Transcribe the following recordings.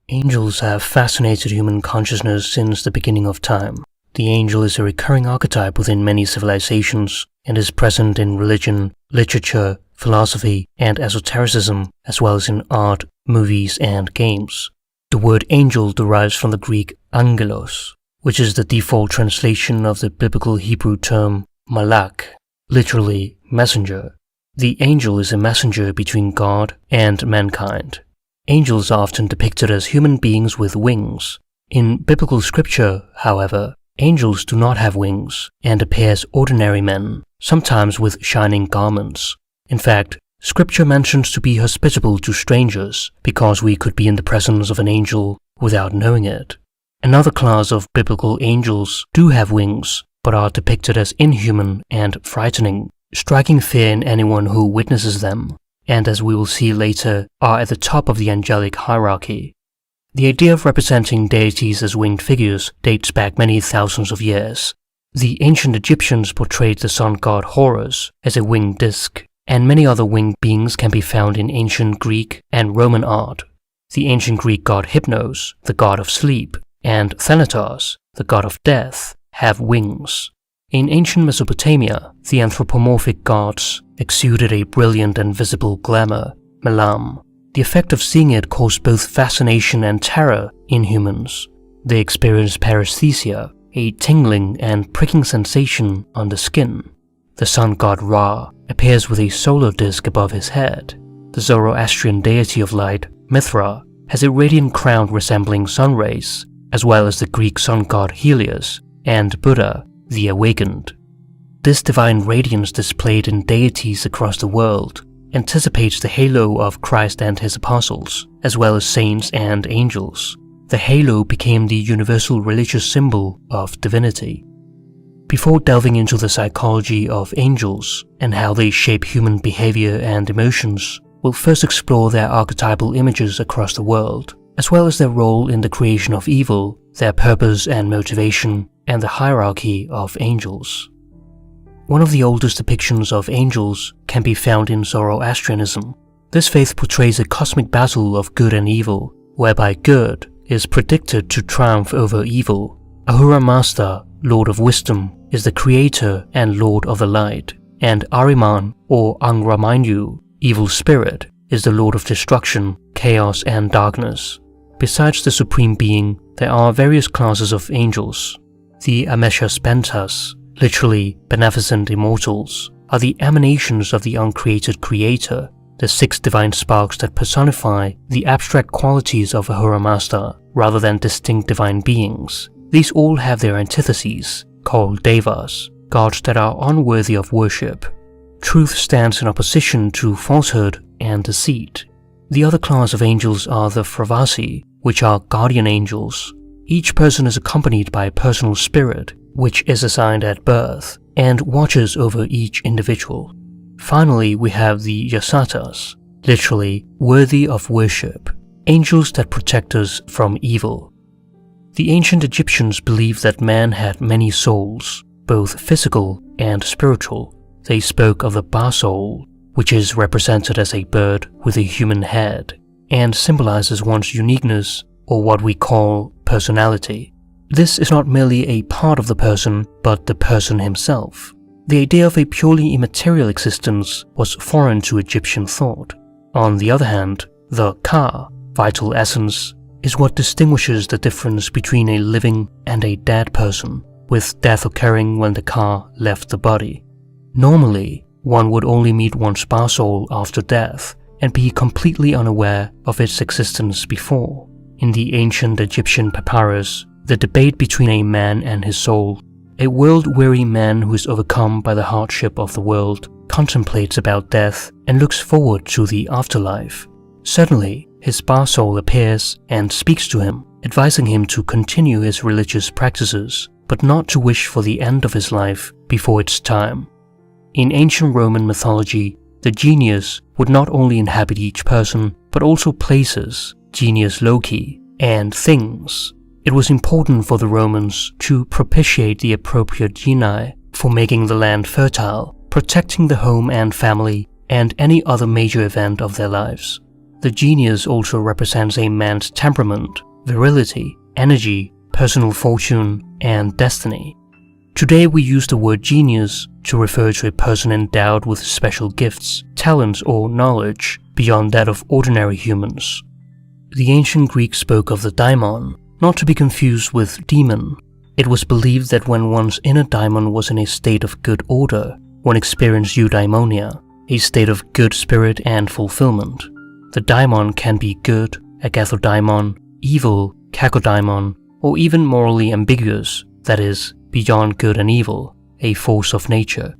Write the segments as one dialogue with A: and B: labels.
A: Angels have fascinated human consciousness since the beginning of time. The angel is a recurring archetype within many civilizations and is present in religion, literature, philosophy, and esotericism, as well as in art, movies, and games. The word angel derives from the Greek angelos, which is the default translation of the biblical Hebrew term malach, literally messenger. The angel is a messenger between God and mankind. Angels are often depicted as human beings with wings. In biblical scripture, however, angels do not have wings and appear as ordinary men, sometimes with shining garments. In fact, scripture mentions to be hospitable to strangers because we could be in the presence of an angel without knowing it. Another class of biblical angels do have wings, but are depicted as inhuman and frightening, striking fear in anyone who witnesses them, and as we will see later, are at the top of the angelic hierarchy. The idea of representing deities as winged figures dates back many thousands of years. The ancient Egyptians portrayed the sun god Horus as a winged disk, and many other winged beings can be found in ancient Greek and Roman art. The ancient Greek god Hypnos, the god of sleep, and Thanatos, the god of death, have wings. In ancient Mesopotamia, the anthropomorphic gods exuded a brilliant and visible glamour, melam. The effect of seeing it caused both fascination and terror in humans. They experienced paresthesia, a tingling and pricking sensation on the skin. The sun god Ra appears with a solar disk above his head. The Zoroastrian deity of light, Mithra, has a radiant crown resembling sun rays, as well as the Greek sun god Helios and Buddha, the Awakened. This divine radiance displayed in deities across the world anticipates the halo of Christ and his apostles, as well as saints and angels. The halo became the universal religious symbol of divinity. Before delving into the psychology of angels and how they shape human behavior and emotions, we'll first explore their archetypal images across the world, as well as their role in the creation of evil, their purpose and motivation, and the hierarchy of angels. One of the oldest depictions of angels can be found in Zoroastrianism. This faith portrays a cosmic battle of good and evil, whereby good is predicted to triumph over evil. Ahura Mazda, Lord of Wisdom, is the creator and Lord of the Light, and Ahriman, or Angramanyu, Evil Spirit, is the Lord of Destruction, Chaos, and Darkness. Besides the Supreme Being, there are various classes of angels. The Ameshaspentas, literally beneficent immortals, are the emanations of the uncreated creator, the 6 divine sparks that personify the abstract qualities of Ahura Mazda rather than distinct divine beings. These all have their antitheses, called devas, gods that are unworthy of worship. Truth stands in opposition to falsehood and deceit. The other class of angels are the Fravasi, which are guardian angels. Each person is accompanied by a personal spirit, which is assigned at birth, and watches over each individual. Finally, we have the Yasatas, literally worthy of worship, angels that protect us from evil. The ancient Egyptians believed that man had many souls, both physical and spiritual. They spoke of the Ba soul, which is represented as a bird with a human head, and symbolizes one's uniqueness, or what we call personality. This is not merely a part of the person, but the person himself. The idea of a purely immaterial existence was foreign to Egyptian thought. On the other hand, the Ka, vital essence, is what distinguishes the difference between a living and a dead person, with death occurring when the Ka left the body. Normally, one would only meet one's Ba soul after death and be completely unaware of its existence before. In the ancient Egyptian papyrus, the debate between a man and his soul, a world-weary man who is overcome by the hardship of the world, contemplates about death and looks forward to the afterlife. Suddenly, his Ba soul appears and speaks to him, advising him to continue his religious practices, but not to wish for the end of his life before its time. In ancient Roman mythology, the genius would not only inhabit each person, but also places, genius loci, and things. It was important for the Romans to propitiate the appropriate genii for making the land fertile, protecting the home and family, and any other major event of their lives. the genius also represents a man's temperament, virility, energy, personal fortune, and destiny. Today we use the word genius to refer to a person endowed with special gifts, talents, or knowledge beyond that of ordinary humans. The ancient Greeks spoke of the daimon, not to be confused with demon. It was believed that when one's inner daimon was in a state of good order, one experienced eudaimonia, a state of good spirit and fulfillment. The daimon can be good, agathodaimon, evil, kakodaimon, or even morally ambiguous, that is, beyond good and evil, a force of nature.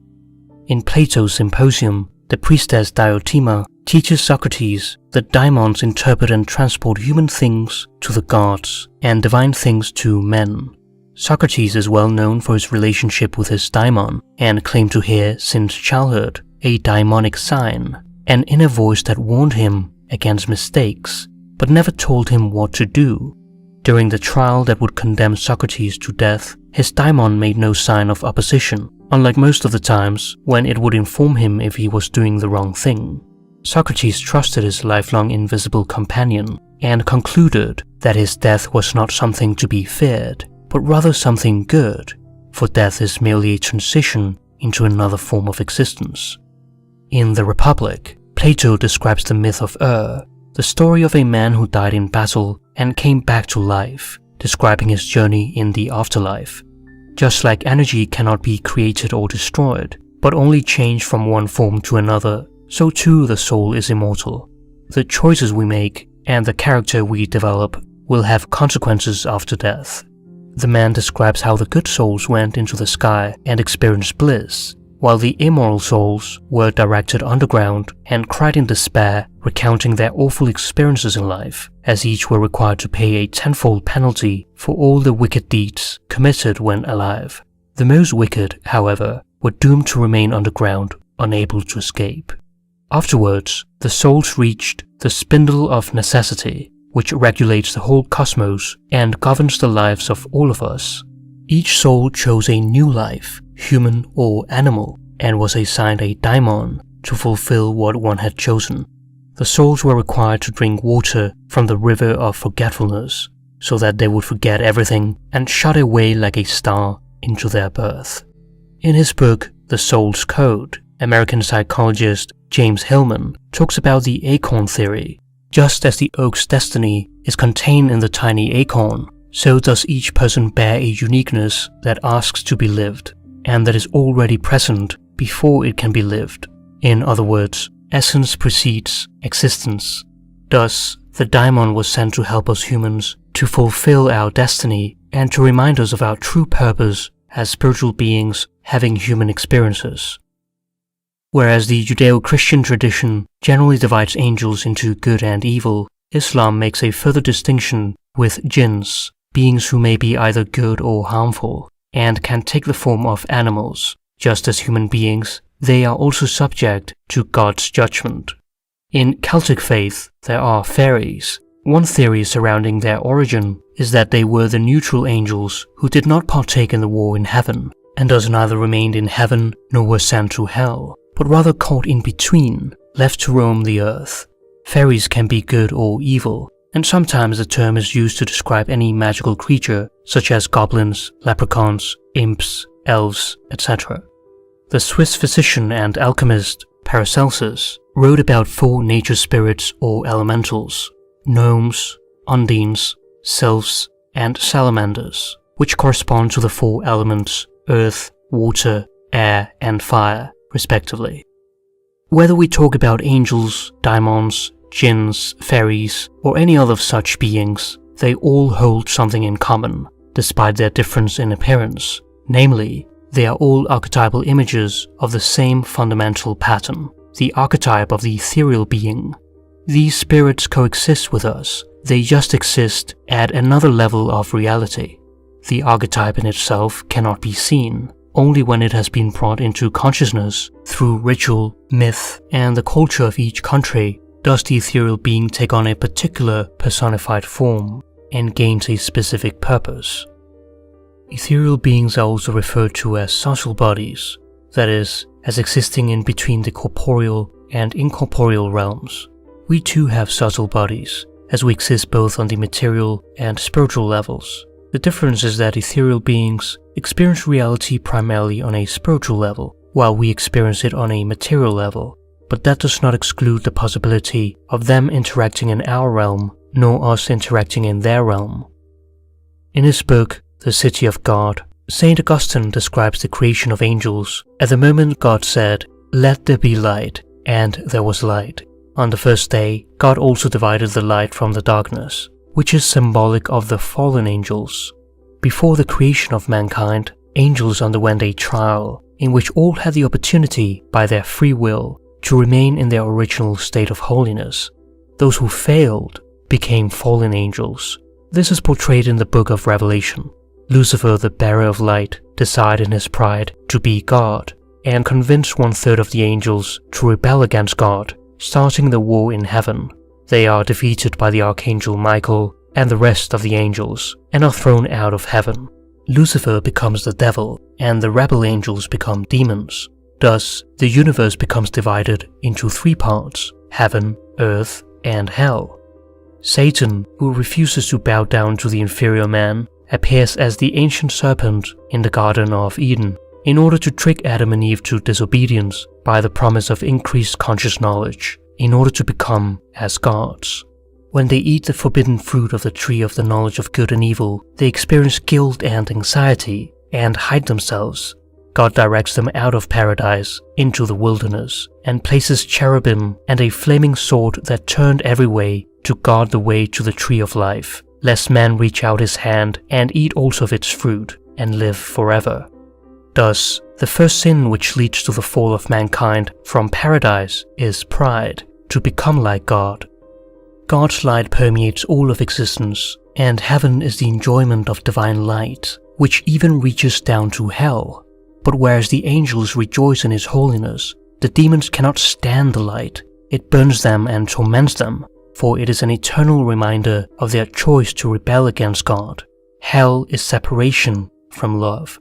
A: In Plato's Symposium, the priestess Diotima teaches Socrates that daimons interpret and transport human things to the gods and divine things to men. Socrates is well known for his relationship with his daimon and claimed to hear, since childhood, a daimonic sign, an inner voice that warned him against mistakes, but never told him what to do. During the trial that would condemn Socrates to death, his daimon made no sign of opposition, unlike most of the times when it would inform him if he was doing the wrong thing. Socrates trusted his lifelong invisible companion and concluded that his death was not something to be feared, but rather something good, for death is merely a transition into another form of existence. In The Republic, Plato describes the myth of the story of a man who died in battle and came back to life, describing his journey in the afterlife. Just like energy cannot be created or destroyed, but only changed from one form to another, so too the soul is immortal. The choices we make and the character we develop will have consequences after death. The man describes how the good souls went into the sky and experienced bliss, while the immoral souls were directed underground and cried in despair, recounting their awful experiences in life, as each were required to pay a tenfold penalty for all the wicked deeds committed when alive. The most wicked, however, were doomed to remain underground, unable to escape. Afterwards, the souls reached the spindle of necessity, which regulates the whole cosmos and governs the lives of all of us. Each soul chose a new life, human or animal, and was assigned a daimon to fulfill what one had chosen. The souls were required to drink water from the river of forgetfulness, so that they would forget everything and shot away like a star into their birth. In his book, The Soul's Code, American psychologist James Hillman talks about the acorn theory. Just as the oak's destiny is contained in the tiny acorn, so does each person bear a uniqueness that asks to be lived, and that is already present before it can be lived. In other words, essence precedes existence. Thus, the daimon was sent to help us humans to fulfill our destiny and to remind us of our true purpose as spiritual beings having human experiences. Whereas the Judeo-Christian tradition generally divides angels into good and evil, Islam makes a further distinction with jinns, beings who may be either good or harmful, and can take the form of animals. Just as human beings, they are also subject to God's judgment. In Celtic faith, there are fairies. One theory surrounding their origin is that they were the neutral angels who did not partake in the war in heaven, and thus neither remained in heaven nor were sent to hell, but rather caught in between, left to roam the earth. Fairies can be good or evil, and sometimes the term is used to describe any magical creature, such as goblins, leprechauns, imps, elves, etc. The Swiss physician and alchemist Paracelsus wrote about 4 nature spirits or elementals: gnomes, undines, sylphs, and salamanders, which correspond to the 4 elements earth, water, air, and fire, respectively. Whether we talk about angels, daimons, jinns, fairies, or any other of such beings, they all hold something in common, despite their difference in appearance. Namely, they are all archetypal images of the same fundamental pattern, the archetype of the ethereal being. These spirits coexist with us, they just exist at another level of reality. The archetype in itself cannot be seen. Only when it has been brought into consciousness through ritual, myth, and the culture of each country does the ethereal being take on a particular personified form and gains a specific purpose. Ethereal beings are also referred to as social bodies, that is, as existing in between the corporeal and incorporeal realms. we too have subtle bodies, as we exist both on the material and spiritual levels. The difference is that ethereal beings experience reality primarily on a spiritual level, while we experience it on a material level, but that does not exclude the possibility of them interacting in our realm, nor us interacting in their realm. In his book, The City of God, St. Augustine describes the creation of angels at the moment God said, "Let there be light," and there was light. On the first day, God also divided the light from the darkness, which is symbolic of the fallen angels. Before the creation of mankind, angels underwent a trial in which all had the opportunity, by their free will, to remain in their original state of holiness. Those who failed became fallen angels. This is portrayed in the book of Revelation. Lucifer, the bearer of light, decided in his pride to be God, and convinced 1/3 of the angels to rebel against God, starting the war in heaven. They are defeated by the archangel Michael and the rest of the angels, and are thrown out of heaven. Lucifer becomes the devil, and the rebel angels become demons. Thus, the universe becomes divided into 3 parts: heaven, earth, and hell. Satan, who refuses to bow down to the inferior man, appears as the ancient serpent in the Garden of Eden in order to trick Adam and Eve to disobedience by the promise of increased conscious knowledge, in order to become as gods. When they eat the forbidden fruit of the tree of the knowledge of good and evil, they experience guilt and anxiety and hide themselves. God directs them out of paradise into the wilderness and places cherubim and a flaming sword that turned every way to guard the way to the tree of life, lest man reach out his hand and eat also of its fruit and live forever. Thus, the first sin which leads to the fall of mankind from paradise is pride, to become like God. God's light permeates all of existence, and heaven is the enjoyment of divine light, which even reaches down to hell. But whereas the angels rejoice in His holiness, the demons cannot stand the light. It burns them and torments them, for it is an eternal reminder of their choice to rebel against God. Hell is separation from love.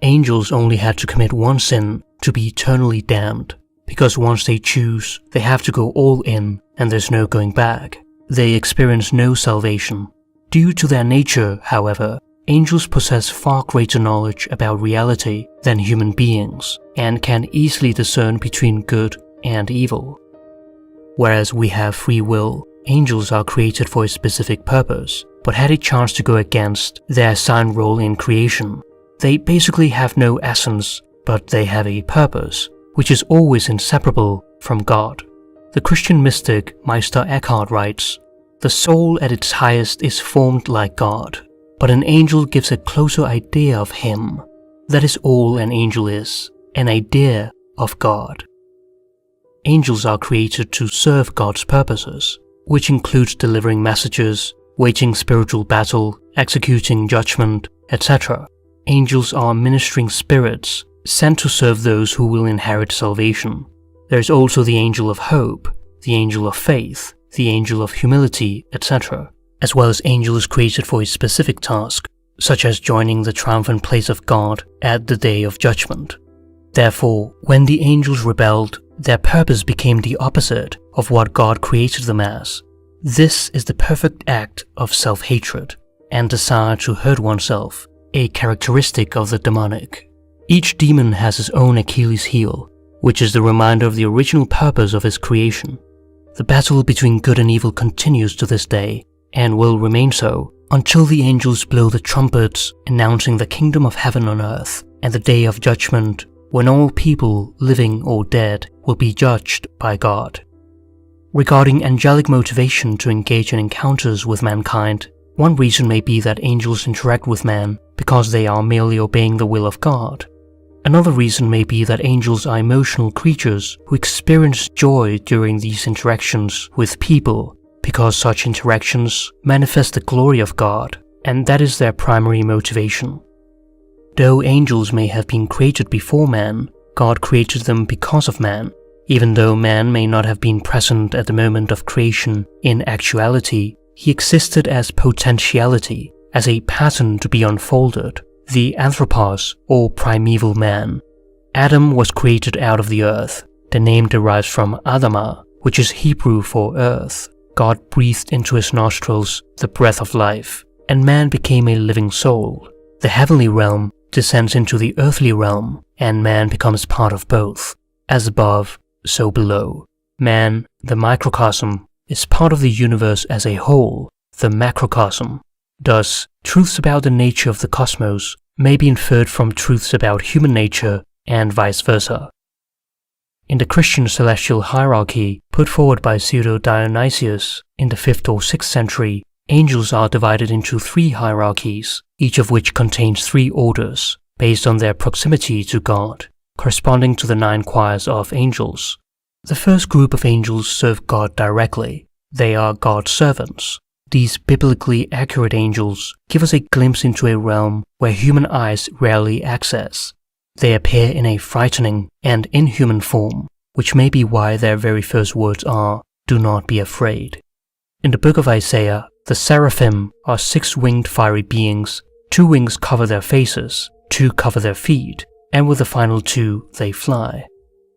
A: Angels only had to commit one sin to be eternally damned, because once they choose, they have to go all in and there's no going back. They experience no salvation. Due to their nature, however, angels possess far greater knowledge about reality than human beings and can easily discern between good and evil. Whereas we have free will, angels are created for a specific purpose, but had a chance to go against their assigned role in creation. They basically have no essence, but they have a purpose, which is always inseparable from God. The Christian mystic Meister Eckhart writes, "The soul at its highest is formed like God, but an angel gives a closer idea of Him. That is all an angel is, an idea of God." Angels are created to serve God's purposes, which includes delivering messages, waging spiritual battle, executing judgment, etc. Angels are ministering spirits sent to serve those who will inherit salvation. There is also the angel of hope, the angel of faith, the angel of humility, etc., as well as angels created for a specific task, such as joining the triumphant place of God at the day of judgment. Therefore, when the angels rebelled, their purpose became the opposite of what God created them as. This is the perfect act of self-hatred and desire to hurt oneself, a characteristic of the demonic. Each demon has his own Achilles heel, which is the reminder of the original purpose of his creation. The battle between good and evil continues to this day, and will remain so, until the angels blow the trumpets announcing the kingdom of heaven on earth, and the day of judgment, when all people, living or dead, will be judged by God. Regarding angelic motivation to engage in encounters with mankind, one reason may be that angels interact with man because they are merely obeying the will of God. Another reason may be that angels are emotional creatures who experience joy during these interactions with people, because such interactions manifest the glory of God, and that is their primary motivation. Though angels may have been created before man, God created them because of man. Even though man may not have been present at the moment of creation in actuality, he existed as potentiality, as a pattern to be unfolded, the anthropos, or primeval man. Adam was created out of the earth. The name derives from Adama, which is Hebrew for earth. God breathed into his nostrils the breath of life, and man became a living soul. The heavenly realm descends into the earthly realm, and man becomes part of both. As above, so below. Man, the microcosm, is part of the universe as a whole, the macrocosm. Thus, truths about the nature of the cosmos may be inferred from truths about human nature and vice versa. In the Christian celestial hierarchy put forward by Pseudo-Dionysius in the 5th or 6th century, angels are divided into 3 hierarchies, each of which contains 3 orders, based on their proximity to God, corresponding to the 9 choirs of angels. The first group of angels serve God directly. They are God's servants. These biblically accurate angels give us a glimpse into a realm where human eyes rarely access. They appear in a frightening and inhuman form, which may be why their very first words are, "Do not be afraid." In the book of Isaiah, the seraphim are 6-winged fiery beings. 2 wings cover their faces, 2 cover their feet, and with the final 2 they fly.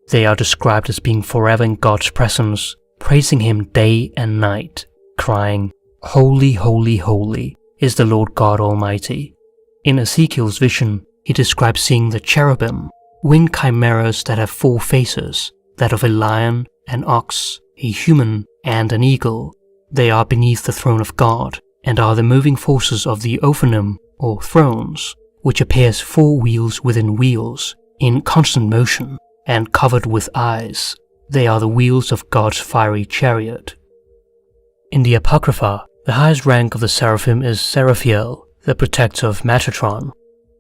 A: They are described as being forever in God's presence, praising him day and night, crying, "Holy, holy, holy is the Lord God Almighty." In Ezekiel's vision, he describes seeing the cherubim, winged chimeras that have 4 faces, that of a lion, an ox, a human, and an eagle. They are beneath the throne of God, and are the moving forces of the Ophanim, or thrones, which appears 4 wheels within wheels, in constant motion, and covered with eyes. They are the wheels of God's fiery chariot. In the Apocrypha, the highest rank of the seraphim is Seraphiel, the protector of Metatron.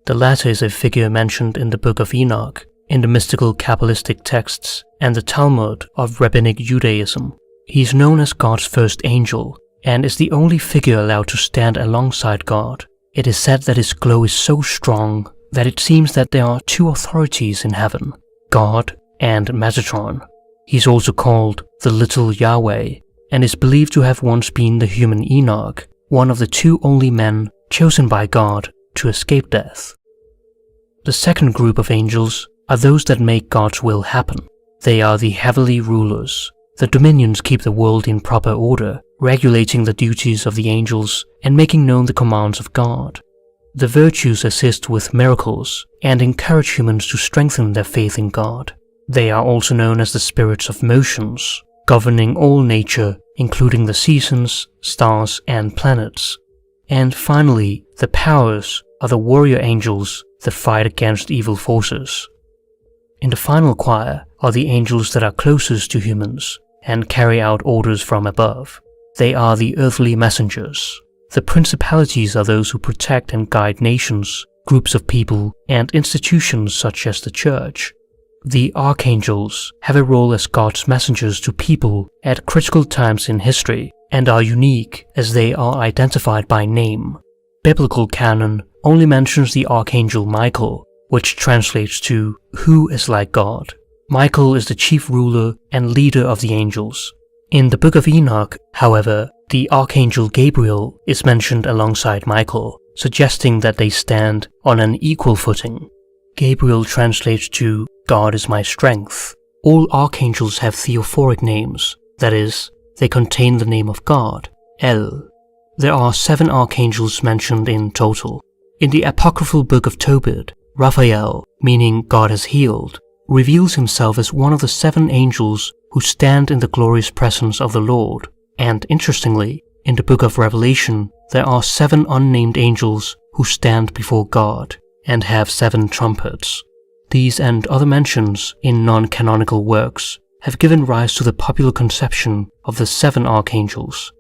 A: The latter is a figure mentioned in the Book of Enoch, in the mystical Kabbalistic texts, and the Talmud of Rabbinic Judaism. He is known as God's first angel, and is the only figure allowed to stand alongside God. It is said that his glow is so strong that it seems that there are 2 authorities in heaven, God and Metatron. He is also called the Little Yahweh, and is believed to have once been the human Enoch, one of the 2 only men chosen by God to escape death. The second group of angels are those that make God's will happen. They are the heavenly rulers. The dominions keep the world in proper order, regulating the duties of the angels and making known the commands of God. The virtues assist with miracles and encourage humans to strengthen their faith in God. They are also known as the spirits of motions, governing all nature, including the seasons, stars, and planets. And finally, the powers are the warrior angels that fight against evil forces. In the final choir are the angels that are closest to humans and carry out orders from above. They are the earthly messengers. The principalities are those who protect and guide nations, groups of people, and institutions such as the church. The archangels have a role as God's messengers to people at critical times in history, and are unique as they are identified by name. Biblical canon only mentions the archangel Michael, which translates to "who is like God." Michael is the chief ruler and leader of the angels. In the Book of Enoch, however, the archangel Gabriel is mentioned alongside Michael, suggesting that they stand on an equal footing. Gabriel translates to "God is my strength." All archangels have theophoric names, that is, they contain the name of God, El. There are 7 archangels mentioned in total. In the apocryphal Book of Tobit, Raphael, meaning God has healed, reveals himself as one of the 7 angels who stand in the glorious presence of the Lord. And interestingly, in the Book of Revelation, there are 7 unnamed angels who stand before God and have 7 trumpets. These and other mentions in non-canonical works have given rise to the popular conception of the 7 archangels.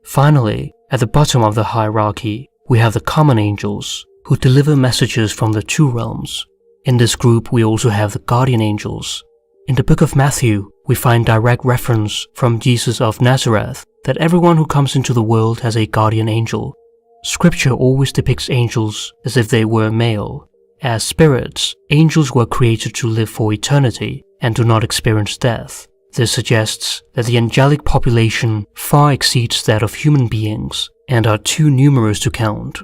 A: Finally, at the bottom of the hierarchy, we have the common angels, who deliver messages from the 2 realms. In this group, we also have the guardian angels. In the Book of Matthew, we find direct reference from Jesus of Nazareth that everyone who comes into the world has a guardian angel. Scripture always depicts angels as if they were male. As spirits, angels were created to live for eternity and do not experience death. This suggests that the angelic population far exceeds that of human beings and are too numerous to count.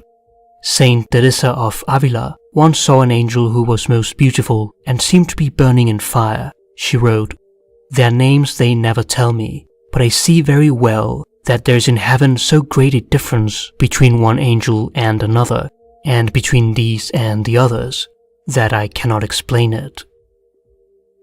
A: Saint Teresa of Avila once saw an angel who was most beautiful and seemed to be burning in fire. She wrote, Their names they never tell me, but I see very well that there is in heaven so great a difference between one angel and another, and between these and the others, that I cannot explain it.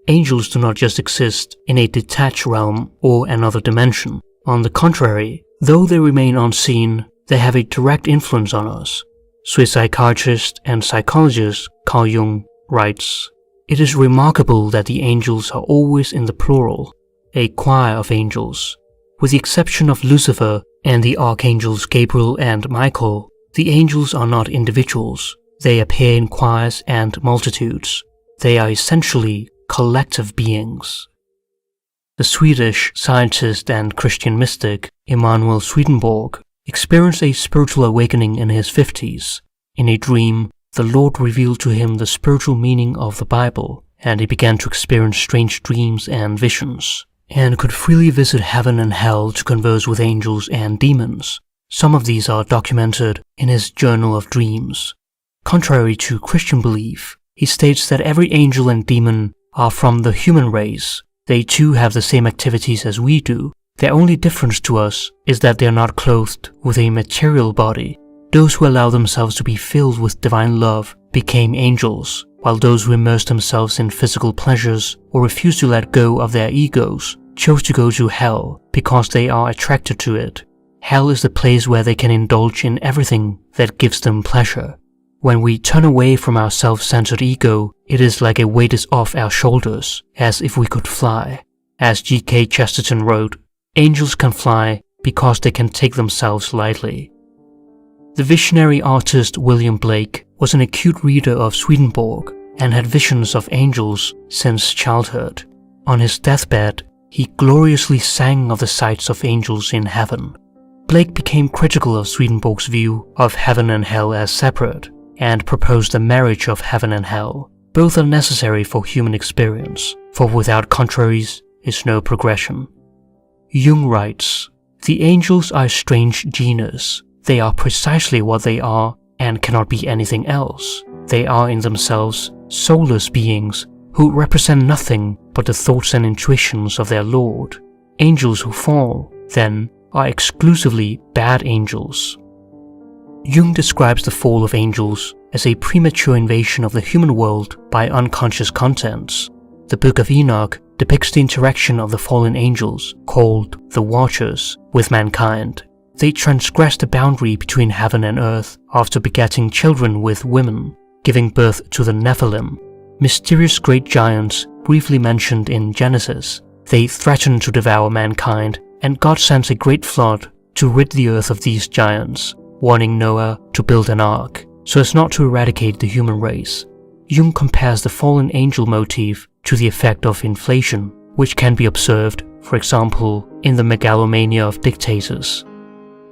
A: Angels do not just exist in a detached realm or another dimension. On the contrary, though they remain unseen, they have a direct influence on us. Swiss psychiatrist and psychologist Carl Jung writes, "It is remarkable that the angels are always in the plural, a choir of angels. With the exception of Lucifer and the archangels Gabriel and Michael, the angels are not individuals. They appear in choirs and multitudes. They are essentially collective beings." The Swedish scientist and Christian mystic Emanuel Swedenborg experienced a spiritual awakening in his 50s. In a dream, the Lord revealed to him the spiritual meaning of the Bible, and he began to experience strange dreams and visions, and could freely visit heaven and hell to converse with angels and demons. Some of these are documented in his Journal of Dreams. Contrary to Christian belief, he states that every angel and demon are from the human race. They too have the same activities as we do. Their only difference to us is that they are not clothed with a material body. Those who allow themselves to be filled with divine love became angels, while those who immerse themselves in physical pleasures or refuse to let go of their egos chose to go to hell because they are attracted to it. Hell is the place where they can indulge in everything that gives them pleasure. When we turn away from our self-centered ego, it is like a weight is off our shoulders, as if we could fly. As G.K. Chesterton wrote, "Angels can fly because they can take themselves lightly." The visionary artist William Blake was an acute reader of Swedenborg and had visions of angels since childhood. On his deathbed, he gloriously sang of the sights of angels in heaven. Blake became critical of Swedenborg's view of heaven and hell as separate, and proposed the marriage of heaven and hell. Both are necessary for human experience, for without contraries is no progression. Jung writes, "The angels are a strange genus. They are precisely what they are and cannot be anything else. They are in themselves soulless beings who represent nothing but the thoughts and intuitions of their Lord. Angels who fall, then, are exclusively bad angels." Jung describes the fall of angels as a premature invasion of the human world by unconscious contents. The Book of Enoch depicts the interaction of the fallen angels, called the Watchers, with mankind. They transgress the boundary between heaven and earth after begetting children with women, giving birth to the Nephilim, mysterious great giants briefly mentioned in Genesis. They threaten to devour mankind, and God sends a great flood to rid the earth of these giants, warning Noah to build an ark, so as not to eradicate the human race. Jung compares the fallen angel motif to the effect of inflation, which can be observed, for example, in the megalomania of dictators.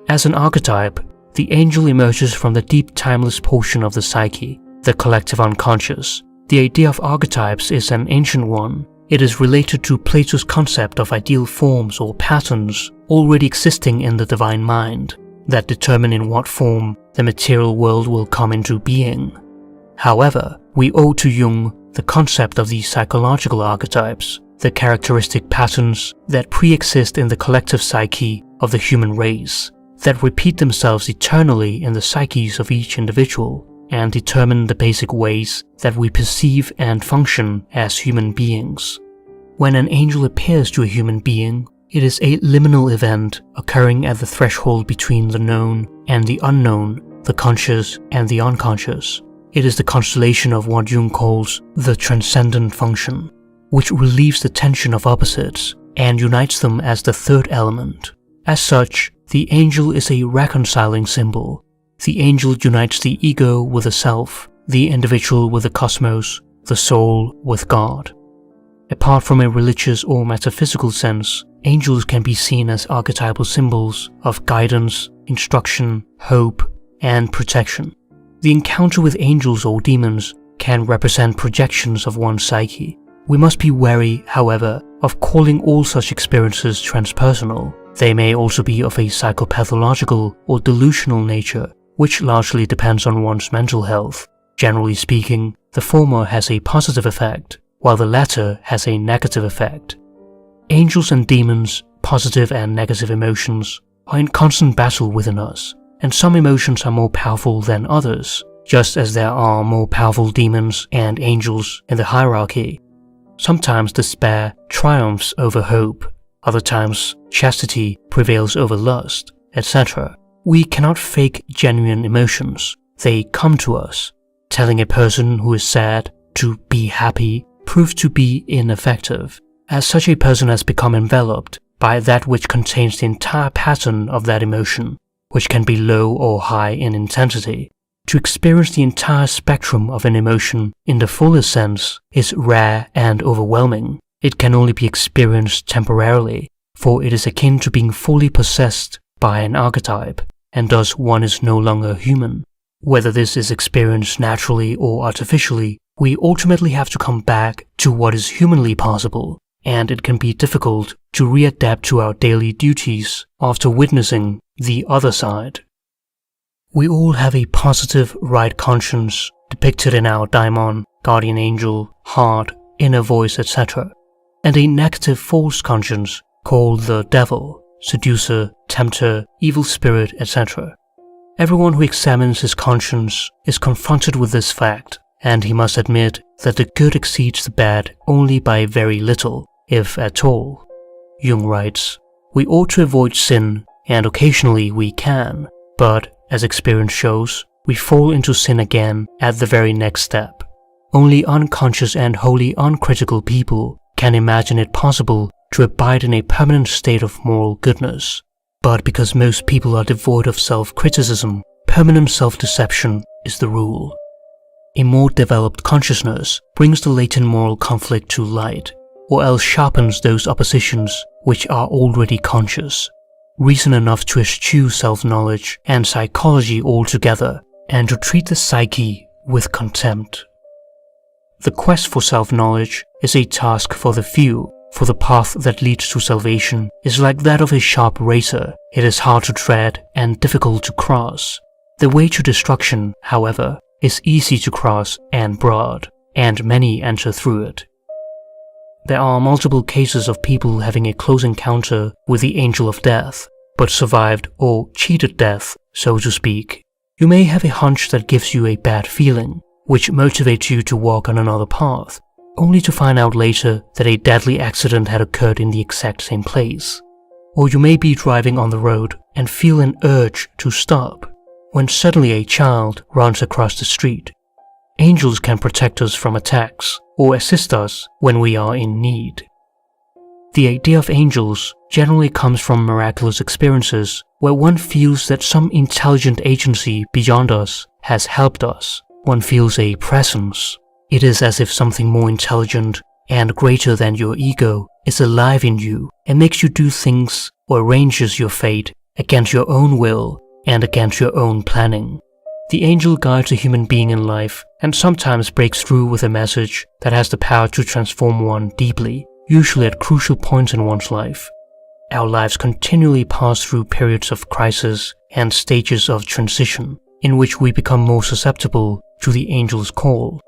A: As an archetype, the angel emerges from the deep timeless portion of the psyche, the collective unconscious. The idea of archetypes is an ancient one. It is related to Plato's concept of ideal forms or patterns already existing in the divine mind, that determine in what form the material world will come into being. However, we owe to Jung the concept of these psychological archetypes, the characteristic patterns that pre-exist in the collective psyche of the human race, that repeat themselves eternally in the psyches of each individual, and determine the basic ways that we perceive and function as human beings. When an angel appears to a human being, it is a liminal event occurring at the threshold between the known and the unknown, the conscious and the unconscious. It is the constellation of what Jung calls the transcendent function, which relieves the tension of opposites and unites them as the third element. As such, the angel is a reconciling symbol. The angel unites the ego with the self, the individual with the cosmos, the soul with God. Apart from a religious or metaphysical sense, angels can be seen as archetypal symbols of guidance, instruction, hope, and protection. The encounter with angels or demons can represent projections of one's psyche. We must be wary, however, of calling all such experiences transpersonal. They may also be of a psychopathological or delusional nature, which largely depends on one's mental health. Generally speaking, the former has a positive effect, while the latter has a negative effect. Angels and demons, positive and negative emotions, are in constant battle within us, and some emotions are more powerful than others, just as there are more powerful demons and angels in the hierarchy. Sometimes despair triumphs over hope, other times chastity prevails over lust, etc. We cannot fake genuine emotions. They come to us. Telling a person who is sad to be happy proves to be ineffective, as such a person has become enveloped by that which contains the entire pattern of that emotion, which can be low or high in intensity. To experience the entire spectrum of an emotion in the fullest sense is rare and overwhelming. It can only be experienced temporarily, for it is akin to being fully possessed by an archetype, and thus one is no longer human. Whether this is experienced naturally or artificially, we ultimately have to come back to what is humanly possible, and it can be difficult to readapt to our daily duties after witnessing the other side. We all have a positive right conscience depicted in our daimon, guardian angel, heart, inner voice, etc., and a negative false conscience called the devil, seducer, tempter, evil spirit, etc. Everyone who examines his conscience is confronted with this fact, and he must admit that the good exceeds the bad only by very little, if at all. Jung writes, "We ought to avoid sin, and occasionally we can, but, as experience shows, we fall into sin again at the very next step. Only unconscious and wholly uncritical people can imagine it possible to abide in a permanent state of moral goodness. But because most people are devoid of self-criticism, permanent self-deception is the rule. A more developed consciousness brings the latent moral conflict to light, or else sharpens those oppositions which are already conscious. Reason enough to eschew self-knowledge and psychology altogether, and to treat the psyche with contempt. The quest for self-knowledge is a task for the few, for the path that leads to salvation is like that of a sharp razor. It is hard to tread and difficult to cross. The way to destruction, however, is easy to cross and broad, and many enter through it. There are multiple cases of people having a close encounter with the angel of death, but survived or cheated death, so to speak. You may have a hunch that gives you a bad feeling, which motivates you to walk on another path, only to find out later that a deadly accident had occurred in the exact same place. Or you may be driving on the road and feel an urge to stop, when suddenly a child runs across the street. Angels can protect us from attacks or assist us when we are in need. The idea of angels generally comes from miraculous experiences where one feels that some intelligent agency beyond us has helped us. One feels a presence. It is as if something more intelligent and greater than your ego is alive in you and makes you do things or arranges your fate against your own will and against your own planning. The angel guides a human being in life and sometimes breaks through with a message that has the power to transform one deeply, usually at crucial points in one's life. Our lives continually pass through periods of crisis and stages of transition in which we become more susceptible to the angel's call.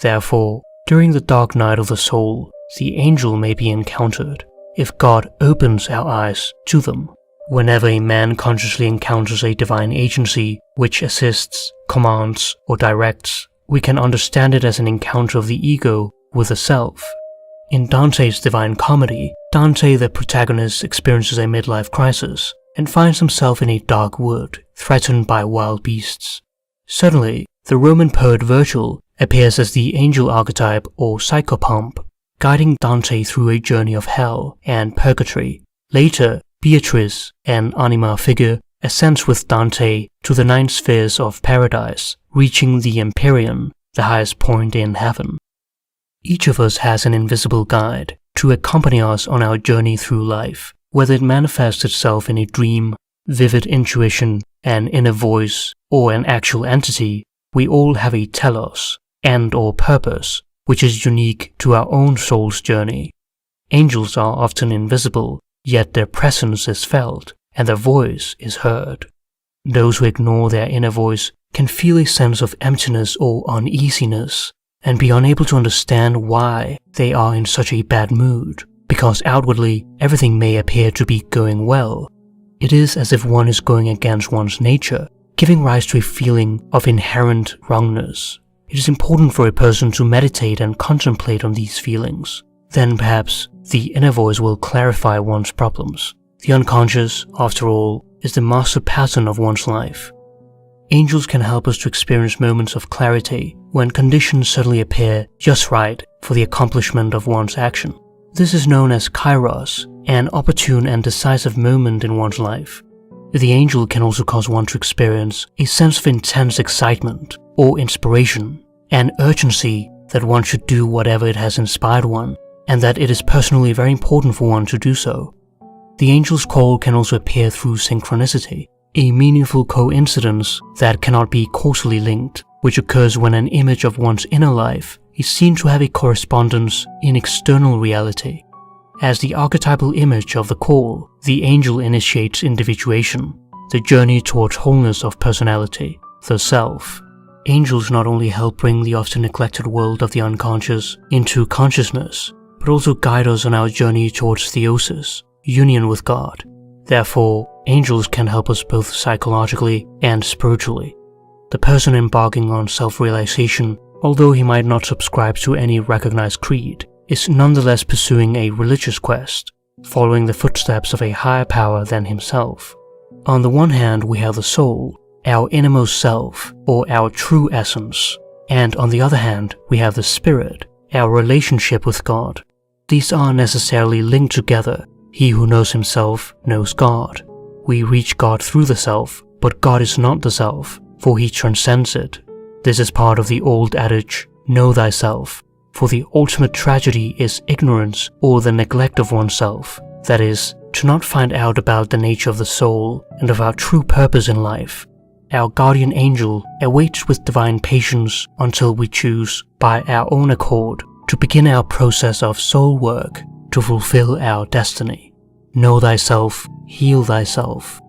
A: Therefore, during the dark night of the soul, the angel may be encountered if God opens our eyes to them. Whenever a man consciously encounters a divine agency which assists, commands, or directs, we can understand it as an encounter of the ego with the self. In Dante's Divine Comedy, Dante the protagonist experiences a midlife crisis and finds himself in a dark wood, threatened by wild beasts. Suddenly, the Roman poet Virgil appears as the angel archetype or psychopomp, guiding Dante through a journey of hell and purgatory. Later, Beatrice, an anima figure, ascends with Dante to the 9 spheres of paradise, reaching the Empyrean, the highest point in heaven. Each of us has an invisible guide to accompany us on our journey through life, whether it manifests itself in a dream, vivid intuition, an inner voice, or an actual entity. We all have a telos, end or purpose, which is unique to our own soul's journey. Angels are often invisible, yet their presence is felt and their voice is heard. Those who ignore their inner voice can feel a sense of emptiness or uneasiness and be unable to understand why they are in such a bad mood, because because outwardly everything may appear to be going well. It is as if one is going against one's nature, giving rise to a feeling of inherent wrongness. It is important for a person to meditate and contemplate on these feelings. Then perhaps the inner voice will clarify one's problems. The unconscious, after all, is the master pattern of one's life. Angels can help us to experience moments of clarity when conditions suddenly appear just right for the accomplishment of one's action. This is known as kairos, an opportune and decisive moment in one's life. The angel can also cause one to experience a sense of intense excitement or inspiration, an urgency that one should do whatever it has inspired one, and that it is personally very important for one to do so. The angel's call can also appear through synchronicity, a meaningful coincidence that cannot be causally linked, which occurs when an image of one's inner life is seen to have a correspondence in external reality. As the archetypal image of the call, the angel initiates individuation, the journey towards wholeness of personality, the self. Angels not only help bring the often neglected world of the unconscious into consciousness, but also guide us on our journey towards theosis, union with God. Therefore, angels can help us both psychologically and spiritually. The person embarking on self-realization, although he might not subscribe to any recognized creed, is nonetheless pursuing a religious quest, following the footsteps of a higher power than himself. On the one hand, we have the soul, our innermost self, or our true essence, and on the other hand, we have the spirit, our relationship with God. These are necessarily linked together. He who knows himself knows God. We reach God through the self, but God is not the self, for he transcends it. This is part of the old adage, know thyself, for the ultimate tragedy is ignorance or the neglect of oneself, that is, to not find out about the nature of the soul and of our true purpose in life. Our guardian angel awaits with divine patience until we choose, by our own accord, to begin our process of soul work to fulfill our destiny. Know thyself, heal thyself.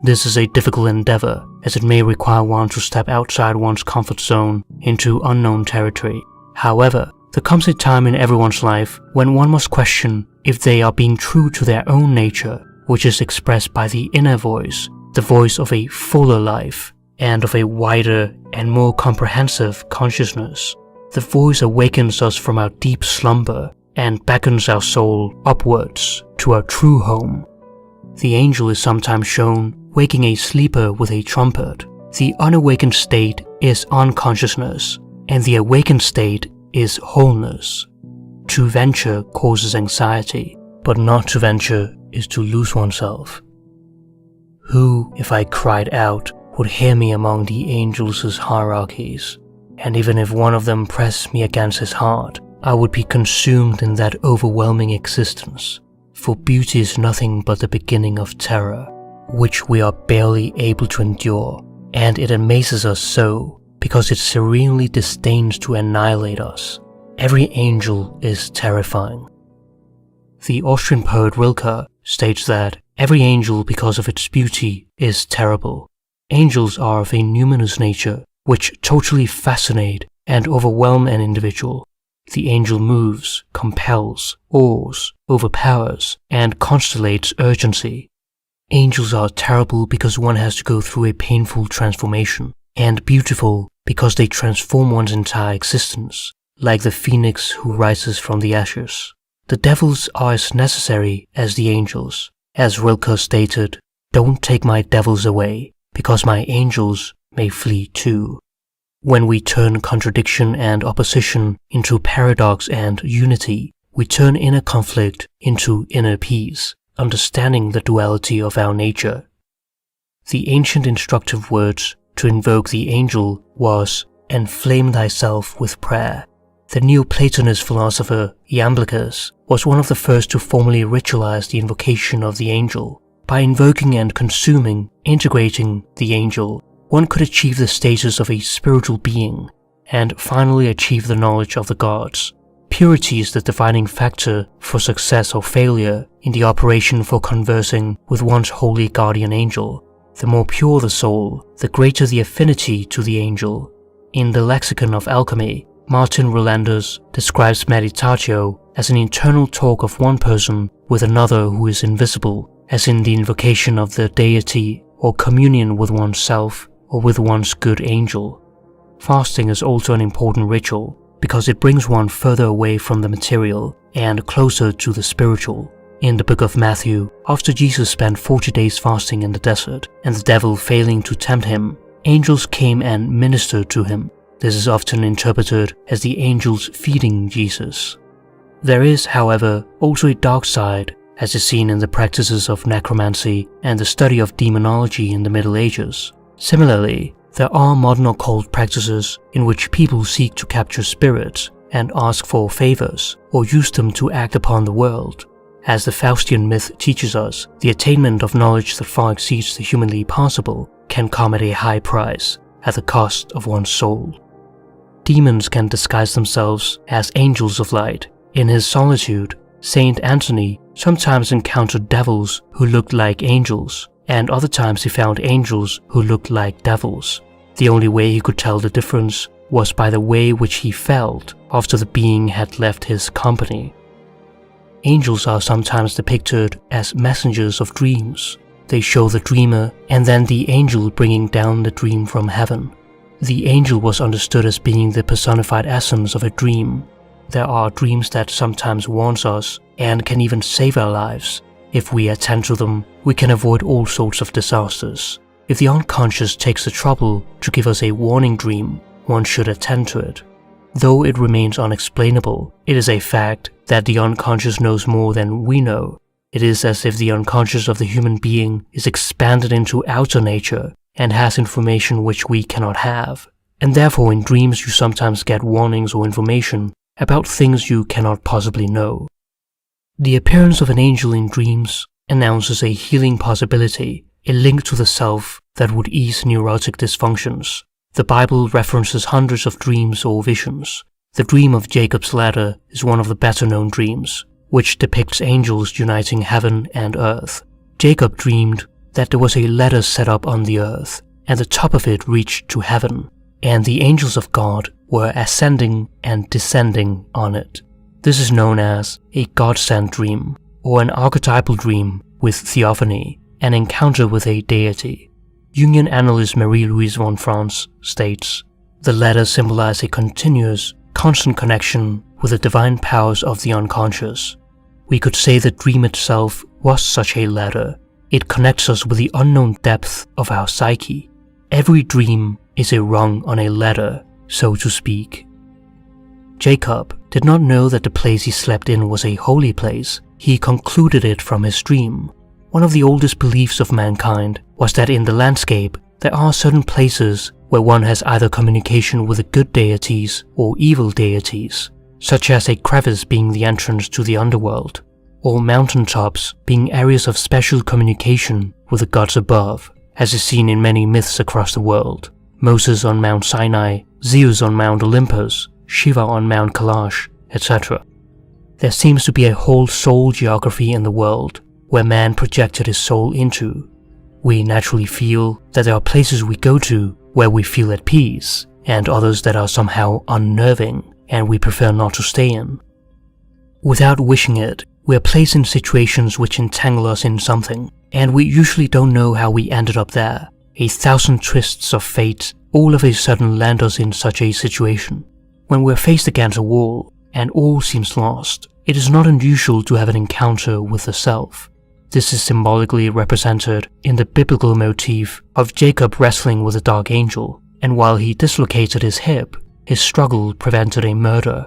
A: This is a difficult endeavor, as it may require one to step outside one's comfort zone into unknown territory. However, there comes a time in everyone's life when one must question if they are being true to their own nature, which is expressed by the inner voice, the voice of a fuller life, and of a wider and more comprehensive consciousness. The voice awakens us from our deep slumber and beckons our soul upwards to our true home. The angel is sometimes shown waking a sleeper with a trumpet. The unawakened state is unconsciousness, and the awakened state is wholeness. To venture causes anxiety, but not to venture is to lose oneself. Who, if I cried out, would hear me among the angels' hierarchies? And even if one of them pressed me against his heart, I would be consumed in that overwhelming existence. For beauty is nothing but the beginning of terror, which we are barely able to endure, and it amazes us so, because it serenely disdains to annihilate us. Every angel is terrifying. The Austrian poet Rilke states that every angel, because of its beauty, is terrible. Angels are of a numinous nature, which totally fascinate and overwhelm an individual. The angel moves, compels, awes, overpowers, and constellates urgency. Angels are terrible because one has to go through a painful transformation, and beautiful because they transform one's entire existence, like the phoenix who rises from the ashes. The devils are as necessary as the angels. As Rilke stated, "Don't take my devils away, because my angels may flee too." When we turn contradiction and opposition into paradox and unity, we turn inner conflict into inner peace, understanding the duality of our nature. The ancient instructive words to invoke the angel was, "Enflame thyself with prayer." The Neoplatonist philosopher Iamblichus was one of the first to formally ritualize the invocation of the angel. By invoking and consuming, integrating the angel, one could achieve the status of a spiritual being, and finally achieve the knowledge of the gods. Purity is the defining factor for success or failure in the operation for conversing with one's holy guardian angel. The more pure the soul, the greater the affinity to the angel. In the Lexicon of Alchemy, Martin Rolandus describes meditatio as an internal talk of one person with another who is invisible, as in the invocation of the deity or communion with oneself or with one's good angel. Fasting is also an important ritual because it brings one further away from the material and closer to the spiritual. In the book of Matthew, after Jesus spent 40 days fasting in the desert and the devil failing to tempt him, angels came and ministered to him. This is often interpreted as the angels feeding Jesus. There is, however, also a dark side, as is seen in the practices of necromancy and the study of demonology in the Middle Ages. Similarly, there are modern occult practices in which people seek to capture spirits and ask for favors or use them to act upon the world. As the Faustian myth teaches us, the attainment of knowledge that far exceeds the humanly possible can come at a high price, at the cost of one's soul. Demons can disguise themselves as angels of light. In his solitude, Saint Anthony sometimes encountered devils who looked like angels, and other times he found angels who looked like devils. The only way he could tell the difference was by the way which he felt after the being had left his company. Angels are sometimes depicted as messengers of dreams. They show the dreamer and then the angel bringing down the dream from heaven. The angel was understood as being the personified essence of a dream. There are dreams that sometimes warn us and can even save our lives. If we attend to them, we can avoid all sorts of disasters. If the unconscious takes the trouble to give us a warning dream, one should attend to it. Though it remains unexplainable, it is a fact that the unconscious knows more than we know. It is as if the unconscious of the human being is expanded into outer nature and has information which we cannot have. And therefore in dreams you sometimes get warnings or information about things you cannot possibly know. The appearance of an angel in dreams announces a healing possibility, a link to the self that would ease neurotic dysfunctions. The Bible references hundreds of dreams or visions. The dream of Jacob's ladder is one of the better known dreams, which depicts angels uniting heaven and earth. Jacob dreamed that there was a ladder set up on the earth, and the top of it reached to heaven, and the angels of God were ascending and descending on it. This is known as a God-sent dream, or an archetypal dream with theophany, an encounter with a deity. Jungian analyst Marie-Louise von Franz states, "The ladder symbolizes a continuous, constant connection with the divine powers of the unconscious. We could say the dream itself was such a ladder. It connects us with the unknown depth of our psyche. Every dream is a rung on a ladder, so to speak." Jacob did not know that the place he slept in was a holy place. He concluded it from his dream. One of the oldest beliefs of mankind was that in the landscape there are certain places where one has either communication with the good deities or evil deities, such as a crevice being the entrance to the underworld, or mountaintops being areas of special communication with the gods above, as is seen in many myths across the world. Moses on Mount Sinai, Zeus on Mount Olympus, Shiva on Mount Kailash, etc. There seems to be a whole soul geography in the world where man projected his soul into. We naturally feel that there are places we go to where we feel at peace, and others that are somehow unnerving and we prefer not to stay in. Without wishing it, we are placed in situations which entangle us in something, and we usually don't know how we ended up there. A thousand twists of fate all of a sudden land us in such a situation. When we're faced against a wall and all seems lost, it is not unusual to have an encounter with the self. This is symbolically represented in the biblical motif of Jacob wrestling with a dark angel, and while he dislocated his hip, his struggle prevented a murder.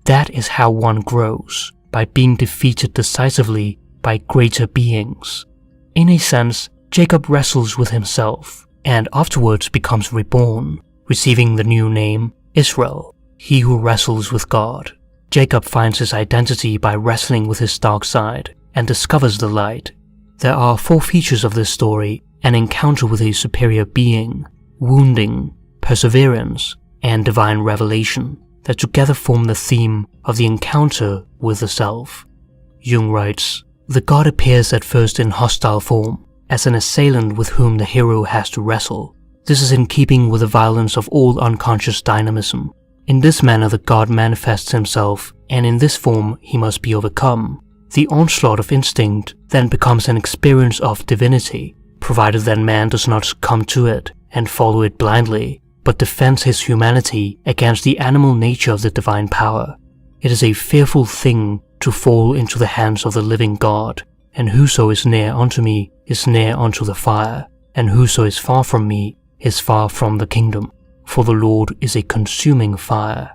A: That is how one grows, by being defeated decisively by greater beings. In a sense, Jacob wrestles with himself, and afterwards becomes reborn, receiving the new name Israel, he who wrestles with God. Jacob finds his identity by wrestling with his dark side, and discovers the light. There are 4 features of this story: an encounter with a superior being, wounding, perseverance, and divine revelation, that together form the theme of the encounter with the self. Jung writes, "The god appears at first in hostile form, as an assailant with whom the hero has to wrestle. This is in keeping with the violence of all unconscious dynamism. In this manner the god manifests himself and in this form he must be overcome. The onslaught of instinct then becomes an experience of divinity, provided that man does not succumb to it and follow it blindly, but defends his humanity against the animal nature of the divine power. It is a fearful thing to fall into the hands of the living God, and whoso is near unto me is near unto the fire, and whoso is far from me is far from the kingdom, for the Lord is a consuming fire.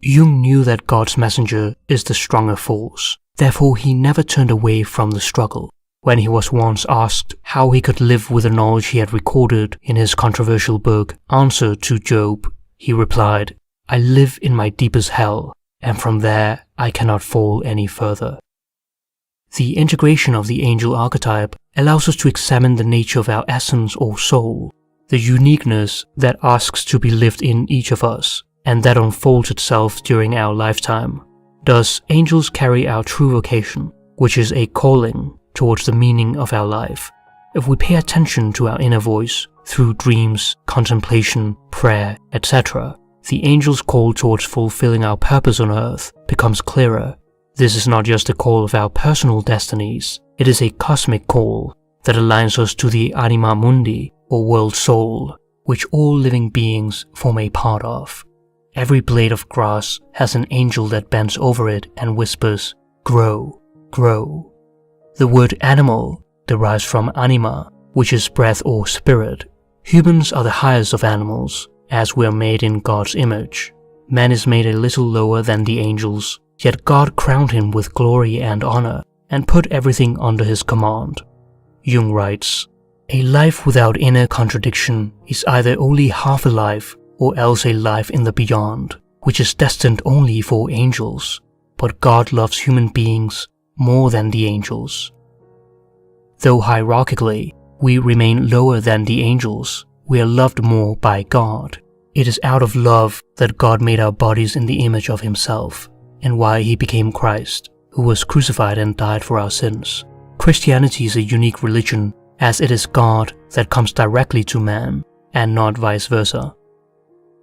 A: Jung knew that God's messenger is the stronger force, therefore he never turned away from the struggle. When he was once asked how he could live with the knowledge he had recorded in his controversial book Answer to Job, he replied, "I live in my deepest hell, and from there I cannot fall any further." The integration of the angel archetype allows us to examine the nature of our essence or soul, the uniqueness that asks to be lived in each of us, and that unfolds itself during our lifetime. Thus, angels carry our true vocation, which is a calling towards the meaning of our life. If we pay attention to our inner voice through dreams, contemplation, prayer, etc., the angel's call towards fulfilling our purpose on earth becomes clearer. This is not just a call of our personal destinies, it is a cosmic call that aligns us to the anima mundi, or world soul, which all living beings form a part of. Every blade of grass has an angel that bends over it and whispers, "Grow, grow." The word animal derives from anima, which is breath or spirit. Humans are the highest of animals, as we are made in God's image. Man is made a little lower than the angels, yet God crowned him with glory and honor, and put everything under his command. Jung writes, "A life without inner contradiction is either only half a life, or else a life in the beyond, which is destined only for angels. But God loves human beings more than the angels." Though hierarchically, we remain lower than the angels, we are loved more by God. It is out of love that God made our bodies in the image of himself, and why he became Christ, who was crucified and died for our sins. Christianity is a unique religion, as it is God that comes directly to man, and not vice versa.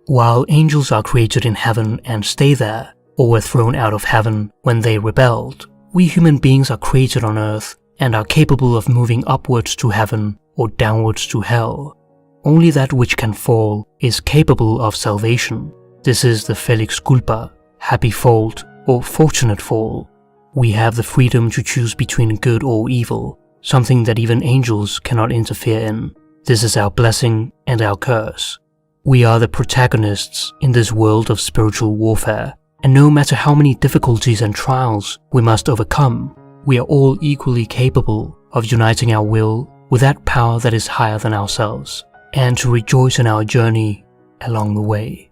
A: While angels are created in heaven and stay there, or were thrown out of heaven when they rebelled, we human beings are created on earth and are capable of moving upwards to heaven or downwards to hell. Only that which can fall is capable of salvation. This is the felix culpa, happy fault or fortunate fall. We have the freedom to choose between good or evil, something that even angels cannot interfere in. This is our blessing and our curse. We are the protagonists in this world of spiritual warfare, and no matter how many difficulties and trials we must overcome, we are all equally capable of uniting our will with that power that is higher than ourselves, and to rejoice in our journey along the way.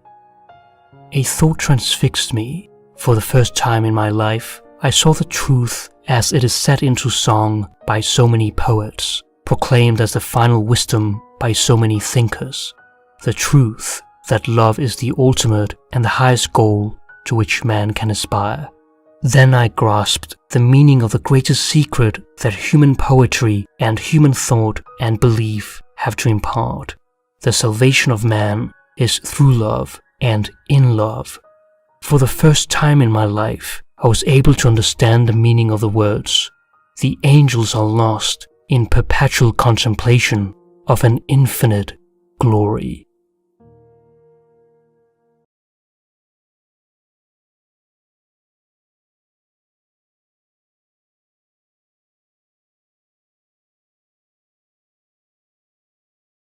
A: A thought transfixed me. For the first time in my life, I saw the truth as it is set into song by so many poets, proclaimed as the final wisdom by so many thinkers. The truth that love is the ultimate and the highest goal to which man can aspire. Then I grasped the meaning of the greatest secret that human poetry and human thought and belief have to impart. The salvation of man is through love and in love. For the first time in my life, I was able to understand the meaning of the words. The angels are lost in perpetual contemplation of an infinite glory.